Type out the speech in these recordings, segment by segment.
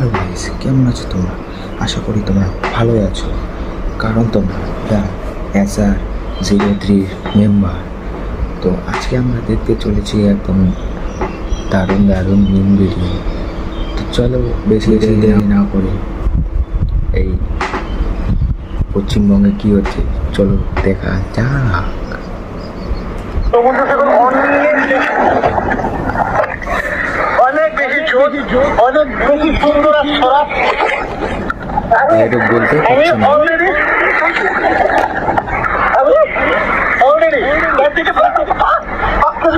Hello guys, কেমন আছো তোমরা? আশা করি তোমরা ভালোই আছো, কারণ তোমরা SR03 মেম্বার। তো আজকে আমরা দেখতে চলেছি একদম দারুণ দারুণ মিম ভিডিও। তো চলো বেশি দেরি না করে এই পশ্চিমবঙ্গে কী হচ্ছে চলো দেখা যাক। অনেক বেশি জোর, অনেক বেশি সুন্দর আর সরাব। এটা বলতে আমি পারছি না। অলরেডি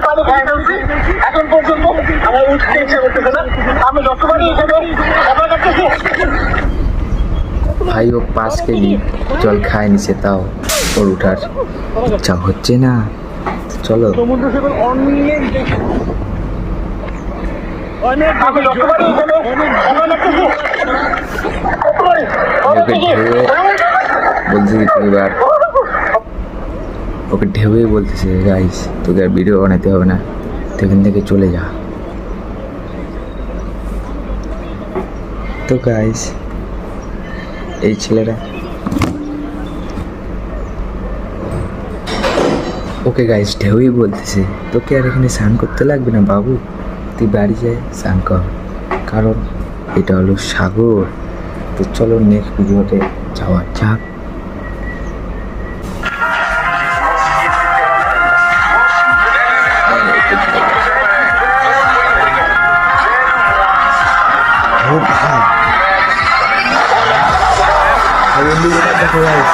পানি খাই ফেলছি। এখন পর্যন্ত আমার উঠতে ইচ্ছে করতেছে না। আমি যতবারই এখানে আমার কাছে ভাই ও 5 কেজি জল খায় নিছে, তাও ওর উঠার ইচ্ছা হচ্ছে না। চলো সমুদ্র সৈকত অনেক বেশি আমি যতবারই এখানে আমার কাছে ওকে ঢেউয়ে বলছি এবার, ওকে ঢেউয়ে বলতেছে গাইস তোকে আর ভিডিও বানাতে হবে না, তো এখান থেকে চলে যা। তো গাইস এই ছেলেরা ওকে গাইস ঢেউই বলতেছে তোকে আর এখানে স্নান করতে লাগবে না বাবু, তুই বাড়ি যায় স্নান কর, কারণ এটা হলো সাগর। তো চলো নেক্সট ভিডিওতে যাওয়া যাক। ও ভাই দেখো গাইস,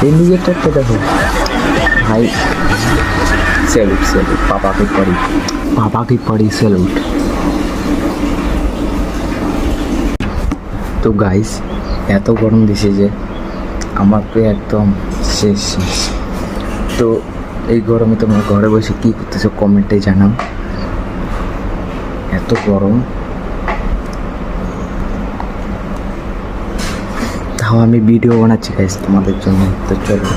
ইন্ডিকেটরটা দেখো ভাই, স্যালুট স্যালুট, পাপাকে পড়ি স্যালুট। তো গাইস এত গরম দিছে যে আমার তো একদম শেষ। তো এই গরমে তোমরা ঘরে বসে কী করতেছো কমেন্টে জানাও। এত গরম, তাও আমি ভিডিও বানাচ্ছি গাইস তোমাদের জন্য। তো চলো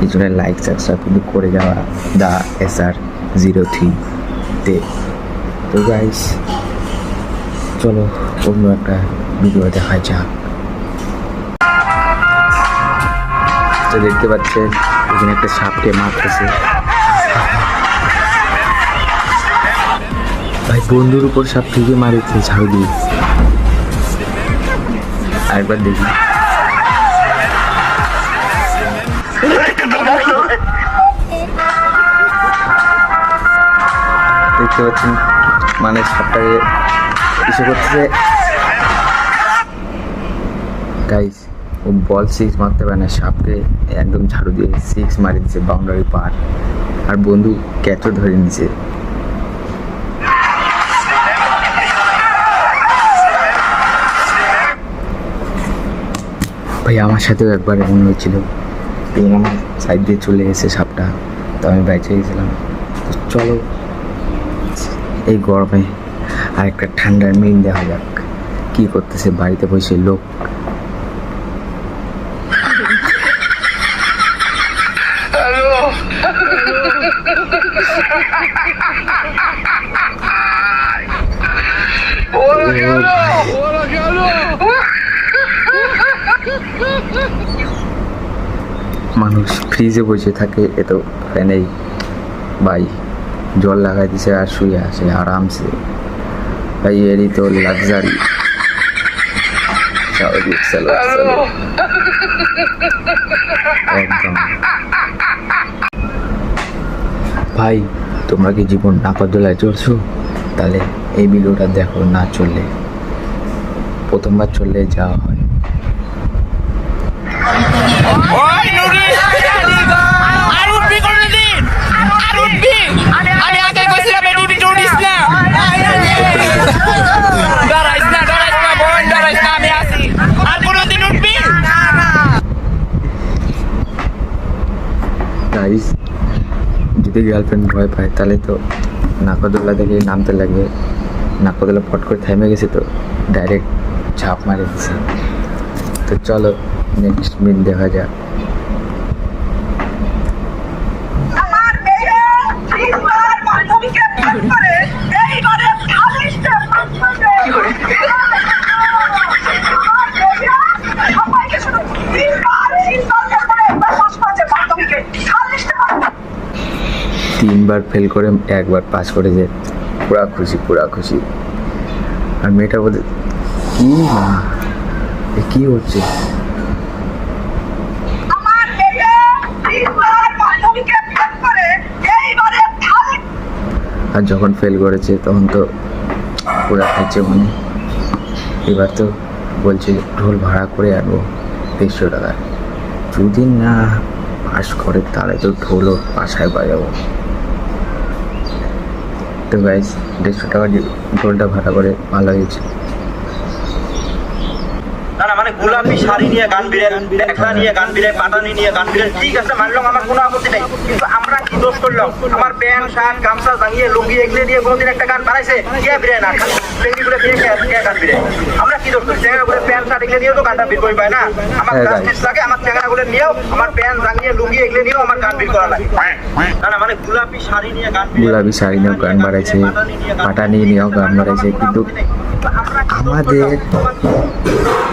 এই জন্য লাইক সাবস্ক্রাইব কিন্তু করে যাওয়া দ্য SR03 তে। তো গাইস চলো অন্য একটা ভিডিও দেখা যাক। তো দেখতে পাচ্ছেন এখানে একটা সাপকে মারতেছে ভাই, বন্ধুর উপর সাপ থেকে মারিছে ঝাড়ু দিয়ে। আরেকবার দেখি, দেখতে পাচ্ছেন মানে সাপটাকে কিছু করতেছে গাইস। ও বল 6 মারতে পারে না, সাপকে একদম ঝাড়ু দিয়ে 6 মারি দিচ্ছে বাউন্ডারি পার, আর বন্ধু ক্যাচও ধরে নিছে। ভাই আমার সাথেও একবার এমন হয়েছিল, আমার সাইড দিয়ে চলে এসে সাপটা, তো আমি বাইচে গেছিলাম। তো চলো এই গরমে আর একটা ঠান্ডার মিন দেখা যাক কী করতেছে বাড়িতে বসে লোক। মানুষ ফ্রিজে বসে থাকে, এ তো ফ্যানেই ভাই জল লাগাই দিছে আর শুয়ে আসে আরামসে। ভাই এরই তো লাক্সারি। একদম ভাই, তোমরা কি জীবন নাকদোলায় চলছো? তাহলে এই ভিডিওটা দেখো, না চললে প্রথমবার চললে যাওয়া হয়। গাইস যদি গার্লফ্রেন্ড ভয় পায় তাহলে তো নাকদোলা থেকে নামতে লাগবে, নাকদোলা ফট করে থেমে গেছে তো ডাইরেক্ট ঝাঁপ মারে দিছে। তো চলো নেক্সট মিন দেখা যাক। আমার মেয়ে 3 বার বান্ধবীকে প্রেম করে এইবারে 3বার ফেল করে 1বার পাস করেছে, পুরা খুশি। আর মেয়েটা বলতে কি মা এ কি হচ্ছে? আমার মেয়ে 3বার মাধ্যমিকে ফেল করে এইবারে থার্ড। আর যখন ফেল করেছে তখন তো পুরা খাচ্ছে মানে। এবার তো বলছে ঢোল ভাড়া করে আনবো 150 টাকা, যদি না পাস করে তাহলে তো ঢোলও বাসায় বাজাবো। তো গাইস 150 টাকা ঢোলটা ভাড়া করে ভালো হয়েছে। না না মানে গোলাপি শাড়ি নিয়ে গান বিরে, লেখা নিয়ে গান বিরে, পাটানি নিয়ে গান বিরে, ঠিক আছে মানলাম, আমার কোনো আপত্তি নেই। কিন্তু আমরা কি দোষ করলাম? আমার প্যান্ট শার্ট গামছা জাঙ্গিয়ে লুঙ্গি এগুলো দিয়ে কোনোদিন একটা গান বানাইছে? কে বিরে না, খালি লুঙ্গি গুলো দিয়ে কে গান বিরে? আমরা কি দোষ করি? চেহারা গুলো প্যান্ট শার্ট এগুলো নিয়েও তো গানটা বের করি পায় না। আমার হ্যাঁ, প্লাস্টিক লাগে, আমার চেহারা গুলো নিয়েও, আমার প্যান্ট জাঙ্গিয়ে লুঙ্গি এগুলো নিয়েও আমার গান বের করা লাগে। না না মানে গোলাপি শাড়ি নিয়ে গান বিরে, গোলাপি শাড়ি নিয়েও গান বাড়াইছে, পাটানি নিয়েও গান বাড়াইছে, কিন্তু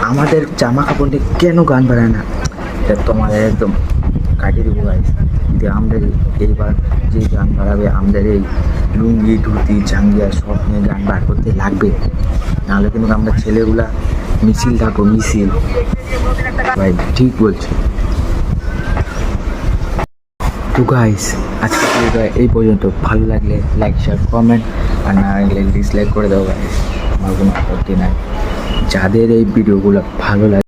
আমাদের জামা কাপড় নিয়ে কেন গান বাড়ায় না? এটা তোমাদের একদম কাটিয়ে দেবো গাইস। কিন্তু আমাদের এইবার যে গান বাড়াবে, আমাদের এই লুঙ্গি ধুতি জাঙ্গিয়া সব নিয়ে গান বার করতে লাগবে, নাহলে কিন্তু আমরা ছেলেগুলা মিছিল থাকবো, মিছিল। ভাই ঠিক বলছি। তো গাইস আজকে ভিডিওটা এই পর্যন্ত। ভালো লাগলে লাইক শেয়ার কমেন্ট, আর না লাগলে ডিসলাইক করে দাও গাইস, আমার কোনো আপত্তি নাই। যাদের এই ভিডিওগুলো ভালো লাগে